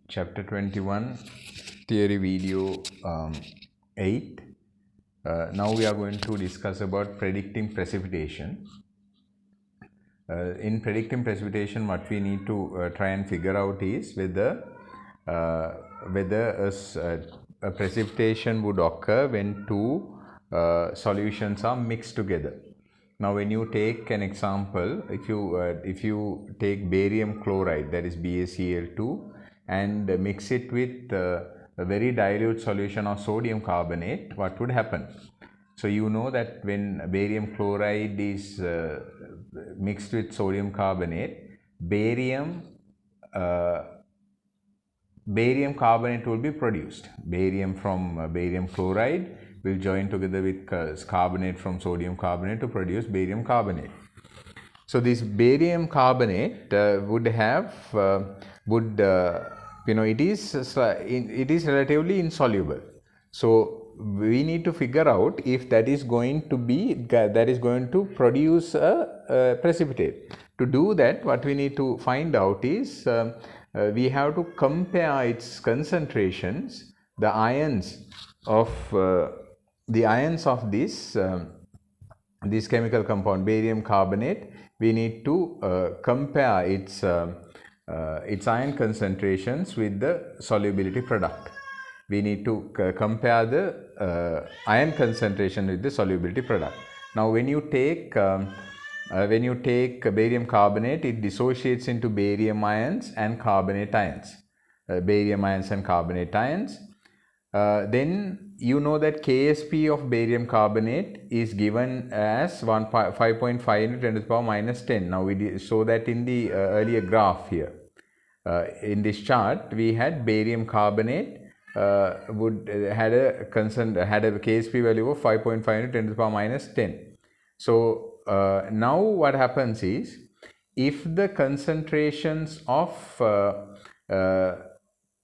Chapter 21, Theory Video 8. Now we are going to discuss about predicting precipitation. In predicting precipitation, what we need to try and figure out is whether a precipitation would occur when two solutions are mixed together. Now, when you take an example, if you take barium chloride, that is BaCl2, and mix it with a very dilute solution of sodium carbonate, what would happen? So you know that when barium chloride is mixed with sodium carbonate, barium carbonate will be produced. Barium from barium chloride will join together with carbonate from sodium carbonate to produce barium carbonate. So this barium carbonate it is relatively insoluble. So we need to figure out if that is going to produce a precipitate. To do that, what we need to find out is we have to compare its concentrations, the ions of this chemical compound barium carbonate. We need to compare its ion concentrations with the solubility product. We need to compare the ion concentration with the solubility product. Now, when you take barium carbonate, it dissociates into barium ions and carbonate ions. Barium ions and carbonate ions. Then you know that Ksp of barium carbonate is given as 5.5 into 10 to the power minus 10. Now we saw that in the earlier graph here. In this chart, we had barium carbonate had a Ksp value of 5.5 into 10 to the power minus 10. So now what happens is, if the concentrations of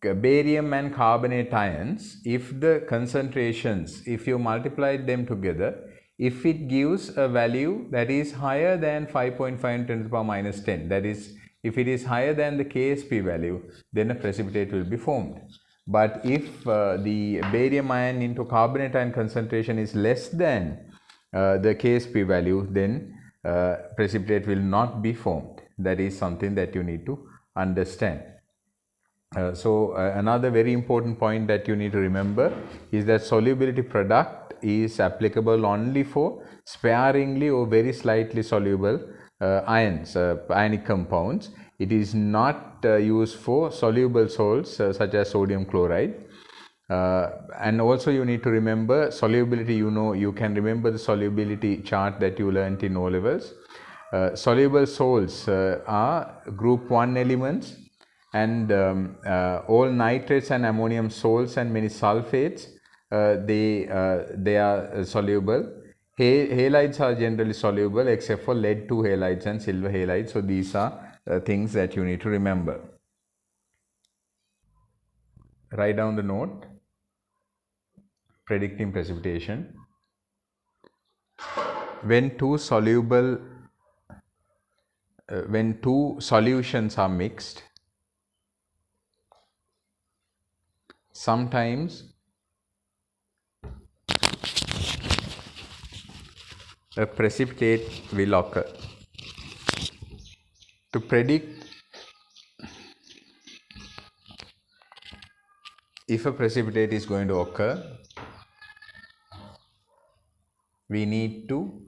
barium and carbonate ions, if you multiply them together, if it gives a value that is higher than 5.5 into 10 to the power minus 10, that is, if it is higher than the Ksp value, then a precipitate will be formed. But if the barium ion into carbonate ion concentration is less than the Ksp value, then precipitate will not be formed. That is something that you need to understand. So another very important point that you need to remember is that solubility product is applicable only for sparingly or very slightly soluble ionic compounds. It is not used for soluble salts such as sodium chloride. And also you need to remember solubility. You can remember the solubility chart that you learnt in O-levels. Soluble salts are group 1 elements, and all nitrates and ammonium salts and many sulfates, they are soluble. Halides are generally soluble except for lead 2 halides and silver halides. So these are things that you need to remember. Write down the note. Predicting precipitation. When two solutions are mixed, sometimes a precipitate will occur. To predict if a precipitate is going to occur, we need to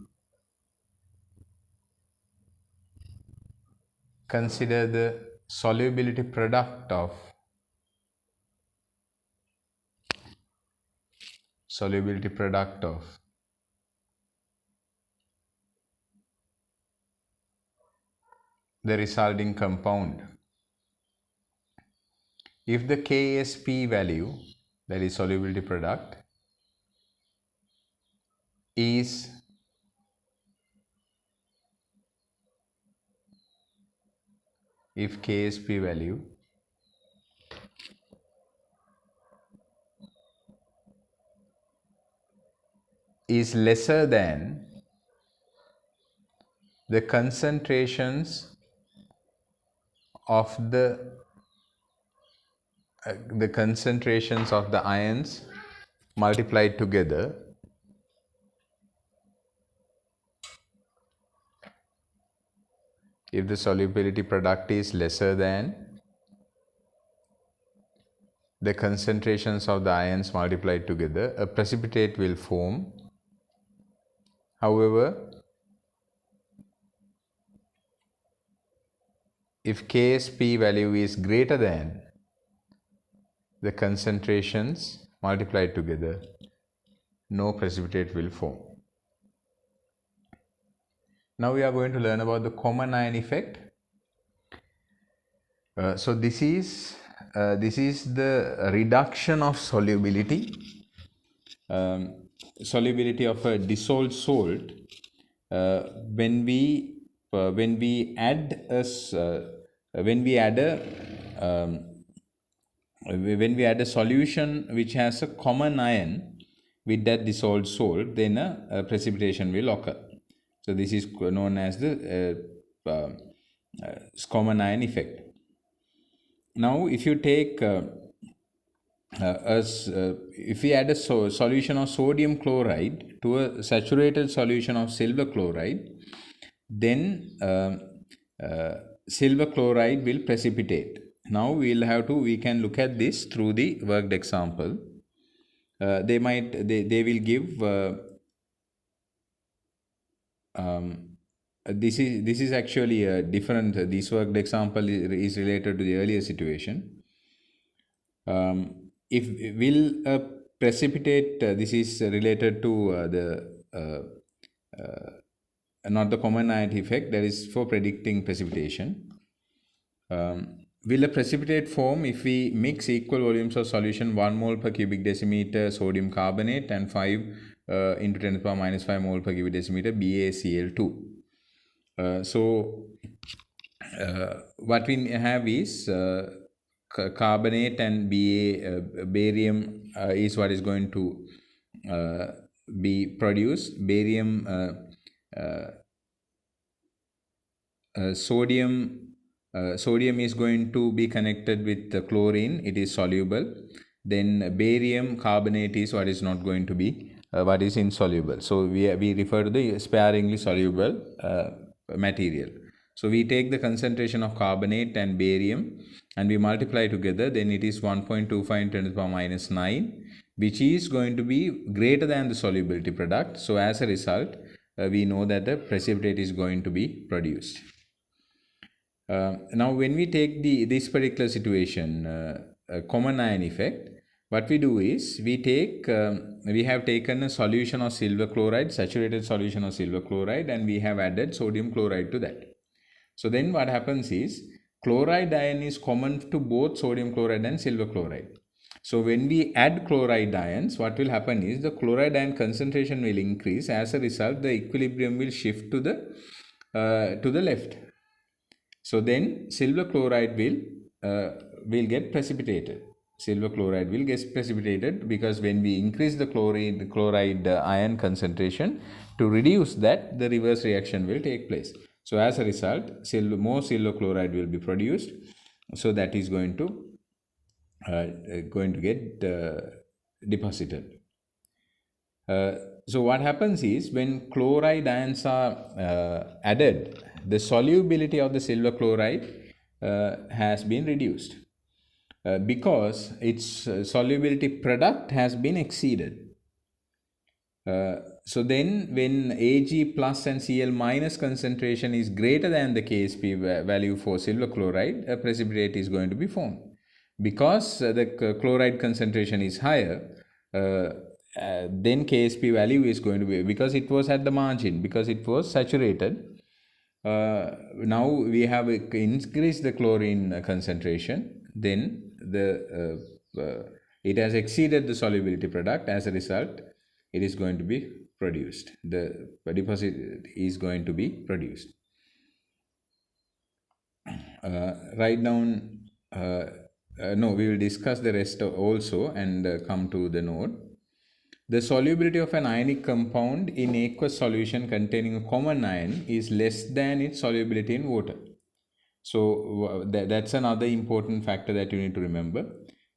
consider the solubility product of the resulting compound. If the Ksp value, that is solubility product, is Ksp value is lesser than the concentrations of the the concentrations of the ions multiplied together if the solubility product is lesser than the concentrations of the ions multiplied together, a precipitate will form. However, if Ksp value is greater than the concentrations multiplied together, no precipitate will form. Now we are going to learn about the common ion effect. So this is the reduction of solubility of a dissolved salt when we add a solution which has a common ion with that dissolved salt, then a precipitation will occur. So this is known as the common ion effect. Now, if you take if we add a solution of sodium chloride to a saturated solution of silver chloride, then silver chloride will precipitate. Now we can look at this through the worked example. They will give this is actually a different. This worked example is related to the earlier situation. If will a precipitate, this is related to not the common ion effect, that is for predicting precipitation. Will a precipitate form if we mix equal volumes of solution 1 mole per cubic decimeter sodium carbonate and 5 into 10 to the power minus 5 mole per cubic decimeter BaCl2. So what we have is carbonate and barium is what is going to be produced. Barium, sodium is going to be connected with the chlorine, it is soluble. Then barium carbonate is what is not going to be what is insoluble. So we refer to the sparingly soluble material. So we take the concentration of carbonate and barium and we multiply together, then it is 1.25 × 10 to the power minus 9, which is going to be greater than the solubility product. So as a result, we know that the precipitate is going to be produced. Now when we take this particular situation, common ion effect, what we do is we have taken a solution of silver chloride, saturated solution of silver chloride, and we have added sodium chloride to that. So then what happens is chloride ion is common to both sodium chloride and silver chloride. So when we add chloride ions, what will happen is the chloride ion concentration will increase. As a result, the equilibrium will shift to the left. So then silver chloride will get precipitated. Silver chloride will get precipitated because when we increase the chloride ion concentration, to reduce that, the reverse reaction will take place. So as a result, more silver chloride will be produced. So that is going to get deposited. So what happens is when chloride ions are added, the solubility of the silver chloride has been reduced because its solubility product has been exceeded. So then when Ag plus and Cl minus concentration is greater than the Ksp value for silver chloride, a precipitate is going to be formed. Because the chloride concentration is higher, then Ksp value is going to be, because it was at the margin, because it was saturated. Now we have increased the chlorine concentration, then it has exceeded the solubility product. As a result, it is going to be produced. The deposit is going to be produced. Write down. No, we will discuss the rest also and come to the note. The solubility of an ionic compound in aqueous solution containing a common ion is less than its solubility in water. So that's another important factor that you need to remember.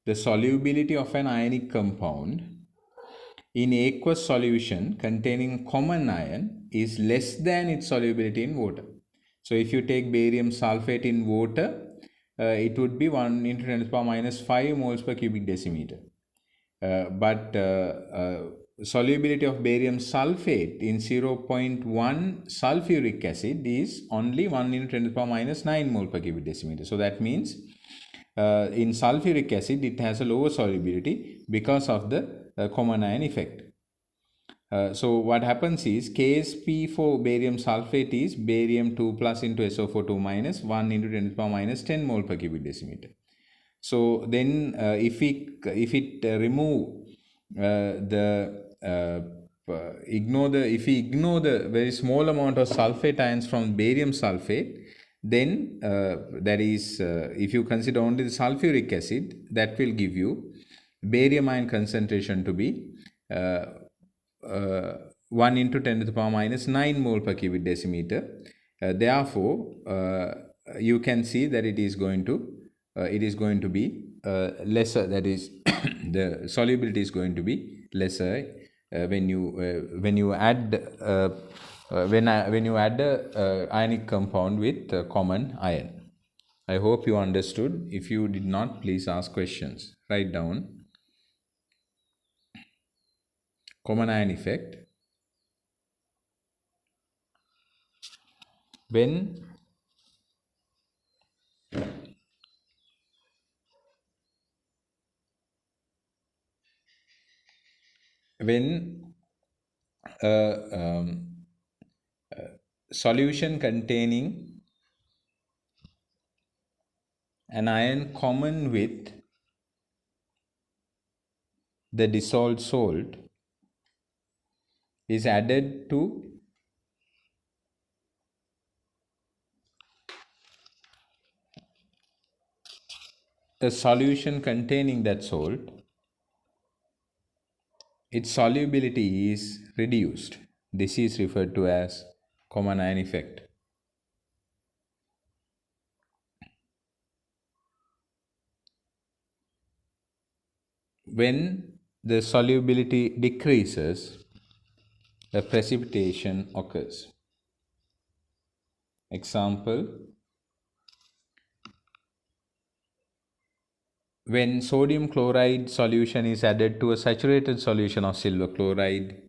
the solubility of an ionic compound in aqueous solution containing common ion is less than its solubility in water. So if you take barium sulfate in water, it would be 1 into 10 to the power minus 5 moles per cubic decimeter. But solubility of barium sulfate in 0.1 sulfuric acid is only 1 into 10 to the power minus 9 mole per cubic decimeter. So that means in sulfuric acid it has a lower solubility because of the common ion effect. So what happens is KSP for barium sulfate is barium 2 plus into SO4 2 minus 1 into 10 to the power minus 10 mole per cubic decimeter. So then if it remove if we ignore the very small amount of sulfate ions from barium sulfate, then that is if you consider only the sulfuric acid, that will give you barium ion concentration to be 1 into 10 to the power minus 9 mole per cubic decimeter. Therefore, you can see that it is going to be lesser. That is, the solubility is going to be lesser when you add a ionic compound with common ion. I hope you understood. If you did not, please ask questions. Write down common ion effect. When solution containing an ion common with the dissolved salt is added to a solution containing that salt, its solubility is reduced. This is referred to as common ion effect. When the solubility decreases, a precipitation occurs. Example, when sodium chloride solution is added to a saturated solution of silver chloride,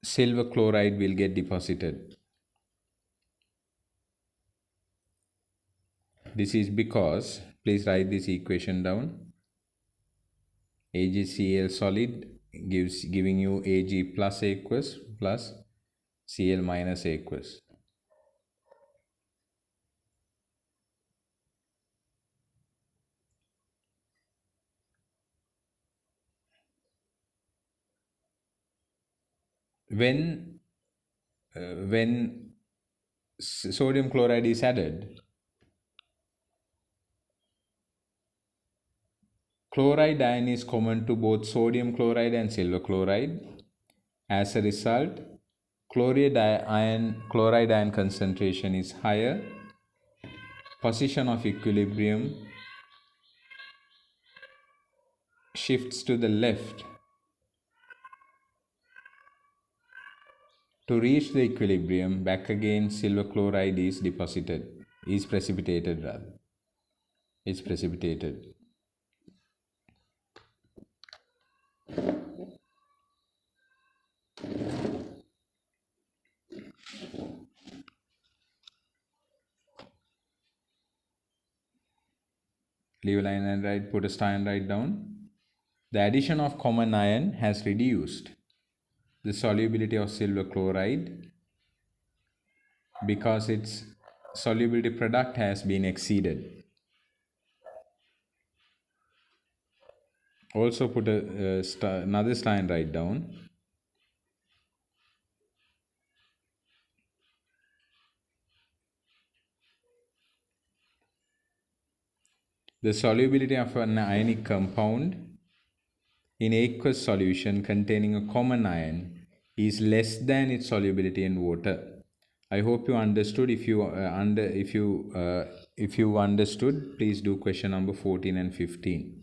silver chloride will get deposited. This is because, please write this equation down. AgCl solid giving you Ag plus aqueous plus Cl minus aqueous. When sodium chloride is added, chloride ion is common to both sodium chloride and silver chloride. As a result, chloride ion concentration is higher. Position of equilibrium shifts to the left. To reach the equilibrium, back again silver chloride is precipitated. Leave a line and write, put a star and write down. The addition of common ion has reduced the solubility of silver chloride because its solubility product has been exceeded. Also put another star and write down. The solubility of an ionic compound in aqueous solution containing a common ion is less than its solubility in water. I hope you understood. If you understood, please do question number 14 and 15.